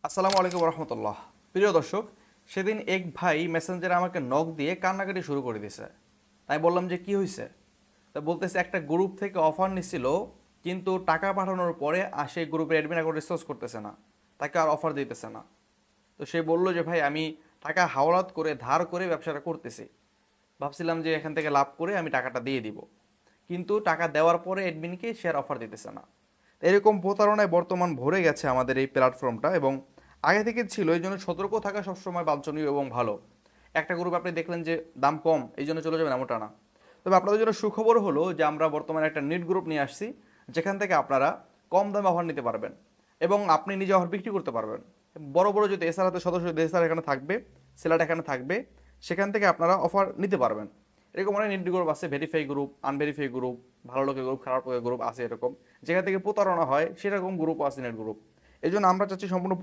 আসসালামু আলাইকুম রহমতুল্লাহ। প্রিয় দর্শক, সেদিন এক ভাই মেসেঞ্জারে আমাকে নক দিয়ে কান্নাকাটি শুরু করে দিয়েছে। তাই বললাম যে কি হয়েছে। তা বলতেছে একটা গ্রুপ থেকে অফার নিছিল, কিন্তু টাকা পাঠানোর পরে আর সেই গ্রুপের অ্যাডমিন এখন রিসোর্স করতেছে না, তাকে আর অফার দিতেছে না। তো সে বলল যে ভাই আমি টাকা হাওলাত করে ধার করে ব্যবসাটা করতেছি, ভাবছিলাম যে এখান থেকে লাভ করে আমি টাকাটা দিয়ে দিব, কিন্তু টাকা দেওয়ার পরে অ্যাডমিনকে শেয়ার অফার দিতেছে না। তো এরকম প্রতারণায় বর্তমান ভরে গেছে আমাদের এই প্ল্যাটফর্মটা, এবং আগে থেকে ছিল, এই জন্য সতর্ক থাকা সবসময় বাঞ্ছনীয় এবং ভালো। একটা গ্রুপ আপনি দেখলেন যে দাম কম, এই জন্য চলে যাবেন এমনটা না। তবে আপনাদের জন্য সুখবর হলো যে আমরা বর্তমানে একটা নিট গ্রুপ নিয়ে আসছি, যেখান থেকে আপনারা কম দামে অফার নিতে পারবেন এবং আপনি নিজে অফার বিক্রি করতে পারবেন। বড় বড় যদি এসআর হাতে সদস্য এসআর এখানে থাকবে, সেলার এখানে থাকবে, সেখান থেকে আপনারা অফার নিতে পারবেন। এরকম অনেক নিট গ্রুপ আছে, ভেরিফাই গ্রুপ, আনভেরিফাই গ্রুপ, ভালো লোকের গ্রুপ, খারাপ লোকের গ্রুপ আছে, এরকম যেখান থেকে প্রতারণা হয় সেরকম গ্রুপও আছে, নেট গ্রুপ। এই জন্য আমরা চাচ্ছি সম্পূর্ণ